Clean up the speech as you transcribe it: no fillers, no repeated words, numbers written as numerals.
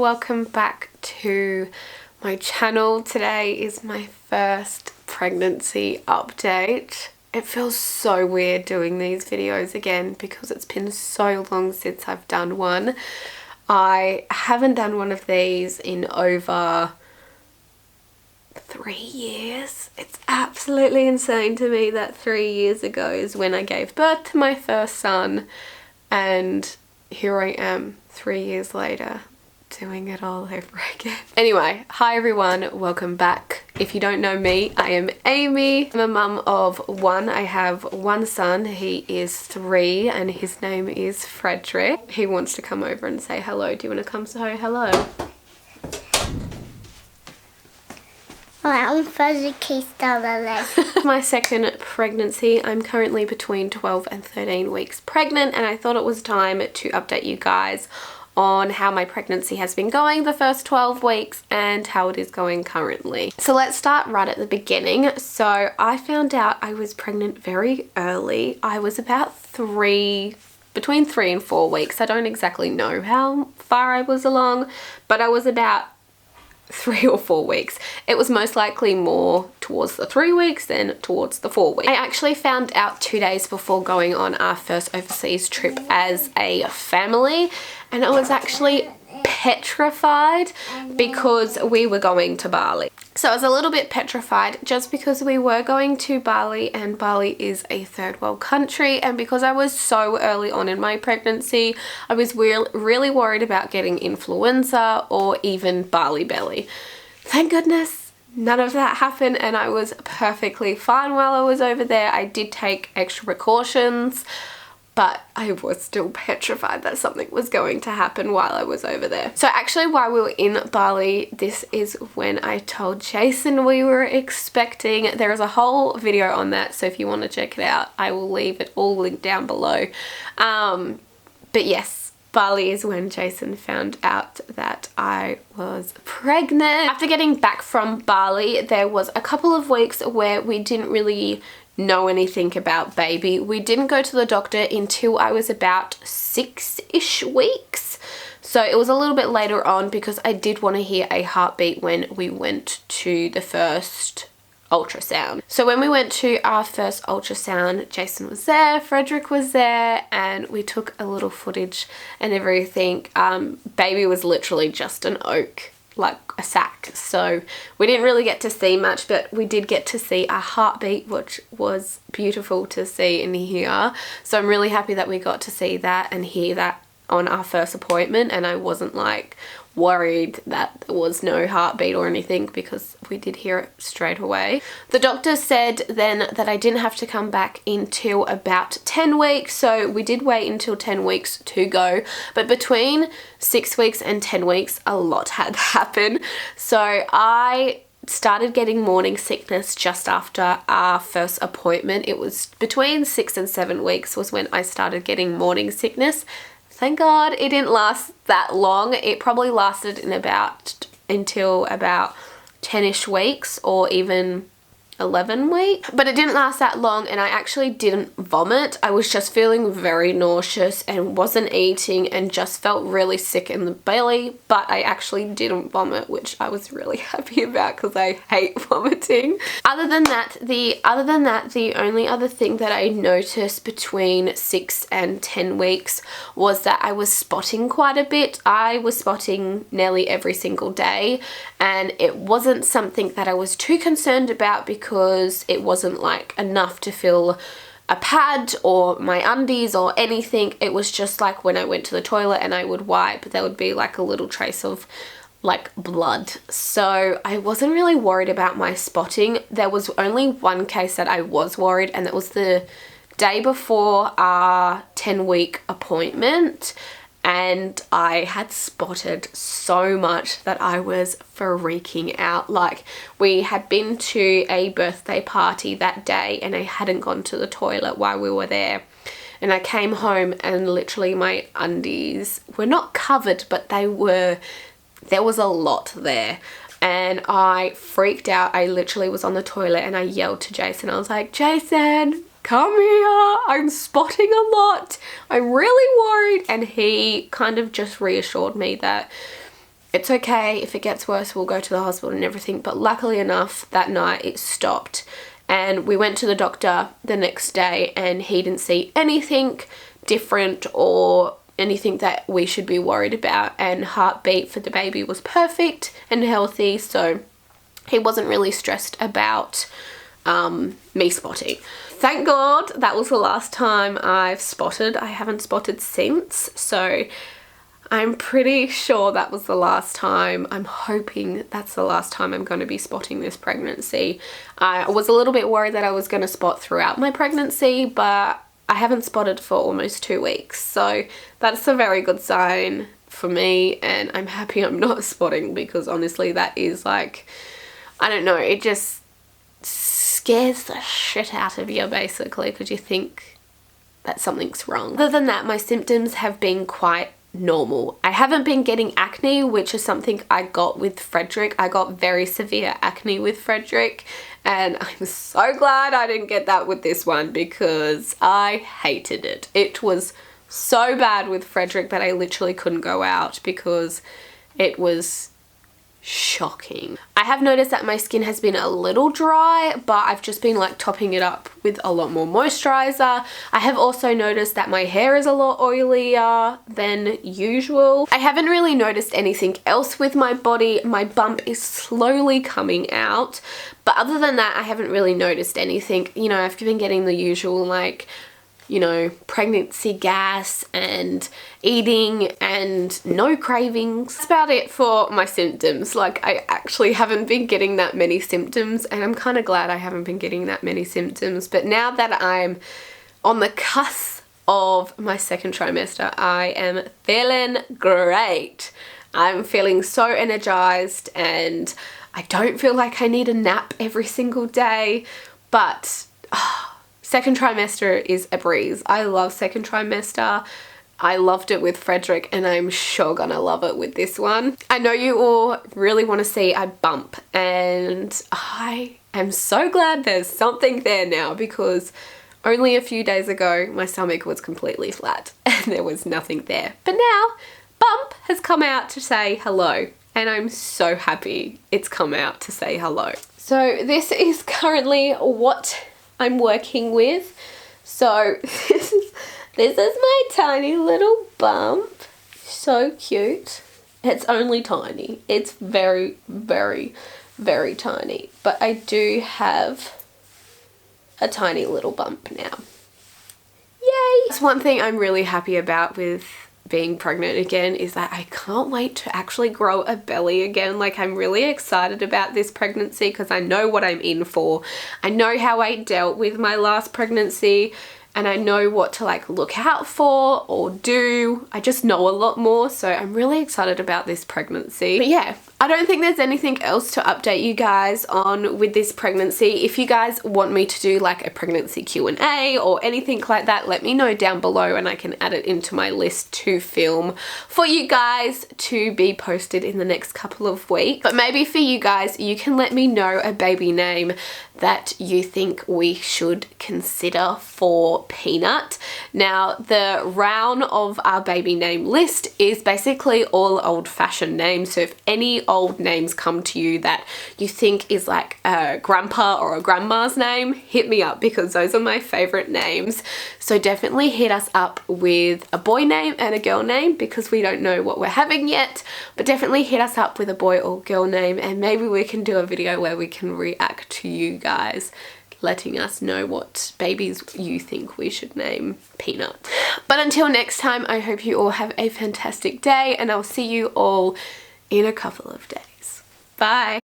welcome back to my channel. Today is my first pregnancy update. It feels so weird doing these videos again because it's been so long since I've done one. I haven't done one of these in over 3 years. It's absolutely insane to me that 3 years ago is when I gave birth to my first son, and here I am 3 years later doing it all over again. Anyway, hi everyone, welcome back. If you don't know me, I am Amy. I'm a mum of one. I have one son. He is 3 and his name is Frederick. He wants to come over and say hello. Do you want to come say hello? I'm Frederick. My second pregnancy. I'm currently between 12 and 13 weeks pregnant, and I thought it was time to update you guys on how my pregnancy has been going the first 12 weeks and how it is going currently. So let's start right at the beginning. So I found out I was pregnant very early. I was about between 3 and 4 weeks. I don't exactly know how far I was along, but I was about 3 or 4 weeks. It was most likely more towards the 3 weeks than towards the 4 weeks. I actually found out 2 days before going on our first overseas trip as a family, and I was actually petrified because we were going to Bali. So I was a little bit petrified just because we were going to Bali, and Bali is a third world country, and because I was so early on in my pregnancy, I was really worried about getting influenza or even Bali belly. Thank goodness none of that happened, and I was perfectly fine while I was over there. I did take extra precautions, but I was still petrified that something was going to happen while I was over there. So actually while we were in Bali, this is when I told Jason we were expecting. There is a whole video on that, so if you want to check it out, I will leave it all linked down below. But yes, Bali is when Jason found out that I was pregnant. After getting back from Bali, there was a couple of weeks where we didn't really know anything about baby. We didn't go to the doctor until I was about 6-ish weeks. So it was a little bit later on because I did want to hear a heartbeat when we went to the first ultrasound. So when we went to our first ultrasound, Jason was there, Frederick was there, and we took a little footage and everything. Baby was literally just an oak, like a sack, so we didn't really get to see much, but we did get to see a heartbeat, which was beautiful to see and hear. So I'm really happy that we got to see that and hear that on our first appointment, and I wasn't like worried that there was no heartbeat or anything because we did hear it straight away. The doctor said then that I didn't have to come back until about 10 weeks, so we did wait until 10 weeks to go, but between 6 weeks and 10 weeks a lot had happened. So I started getting morning sickness just after our first appointment. It was between 6 and 7 weeks was when I started getting morning sickness. Thank God it didn't last that long. It probably lasted until about 10-ish weeks or even 11 weeks, but it didn't last that long, and I actually didn't vomit. I was just feeling very nauseous and wasn't eating and just felt really sick in the belly, but I actually didn't vomit, which I was really happy about because I hate vomiting. Other than that, the only other thing that I noticed between 6 and 10 weeks was that I was spotting quite a bit. I was spotting nearly every single day, and it wasn't something that I was too concerned about because it wasn't like enough to fill a pad or my undies or anything. It was just like when I went to the toilet and I would wipe, there would be like a little trace of like blood. So I wasn't really worried about my spotting. There was only one case that I was worried, and that was the day before our 10-week appointment, and I had spotted so much that I was freaking out. Like, we had been to a birthday party that day and I hadn't gone to the toilet while we were there, and I came home and literally my undies were not covered, but there was a lot there, and I freaked out. I literally was on the toilet and I yelled to Jason. I was like, Jason, come here, I'm spotting a lot, I'm really worried. And he kind of just reassured me that it's okay, if it gets worse we'll go to the hospital and everything. But luckily enough, that night it stopped, and we went to the doctor the next day and he didn't see anything different or anything that we should be worried about, and heartbeat for the baby was perfect and healthy, so he wasn't really stressed about me spotting. Thank God that was the last time I've spotted. I haven't spotted since, so I'm pretty sure that was the last time. I'm hoping that's the last time I'm going to be spotting this pregnancy. I was a little bit worried that I was going to spot throughout my pregnancy, but I haven't spotted for almost 2 weeks, so that's a very good sign for me, and I'm happy I'm not spotting, because honestly that is like, I don't know, it just scares the shit out of you basically, because you think that something's wrong. Other than that, my symptoms have been quite normal. I haven't been getting acne, which is something I got with Frederick. I got very severe acne with Frederick, and I'm so glad I didn't get that with this one, because I hated it. It was so bad with Frederick that I literally couldn't go out because it was shocking. I have noticed that my skin has been a little dry, but I've just been like topping it up with a lot more moisturizer. I have also noticed that my hair is a lot oilier than usual. I haven't really noticed anything else with my body. My bump is slowly coming out, but other than that I haven't really noticed anything. You know, I've been getting the usual like, you know, pregnancy gas and eating and no cravings. That's about it for my symptoms. Like, I actually haven't been getting that many symptoms, and I'm kind of glad I haven't been getting that many symptoms. But now that I'm on the cusp of my second trimester, I am feeling great. I'm feeling so energized, and I don't feel like I need a nap every single day, but second trimester is a breeze. I love second trimester. I loved it with Frederick, and I'm sure gonna love it with this one. I know you all really want to see a bump, and I am so glad there's something there now, because only a few days ago my stomach was completely flat and there was nothing there. But now bump has come out to say hello, and I'm so happy it's come out to say hello. So this is currently what I'm working with. So this is my tiny little bump. So cute. It's only tiny. It's very, very, very tiny. But I do have a tiny little bump now. Yay! That's one thing I'm really happy about with being pregnant again, is that I can't wait to actually grow a belly again. Like, I'm really excited about this pregnancy because I know what I'm in for. I know how I dealt with my last pregnancy, and I know what to like look out for or do. I just know a lot more, so I'm really excited about this pregnancy. But yeah, I don't think there's anything else to update you guys on with this pregnancy. If you guys want me to do like a pregnancy Q&A or anything like that, let me know down below and I can add it into my list to film for you guys to be posted in the next couple of weeks. But maybe for you guys, you can let me know a baby name that you think we should consider for Peanut. Now, the round of our baby name list is basically all old-fashioned names, so if any old names come to you that you think is like a grandpa or a grandma's name, hit me up because those are my favorite names. So definitely hit us up with a boy name and a girl name because we don't know what we're having yet, but definitely hit us up with a boy or girl name, and maybe we can do a video where we can react to you guys letting us know what babies you think we should name Peanut. But until next time, I hope you all have a fantastic day, and I'll see you all in a couple of days. Bye.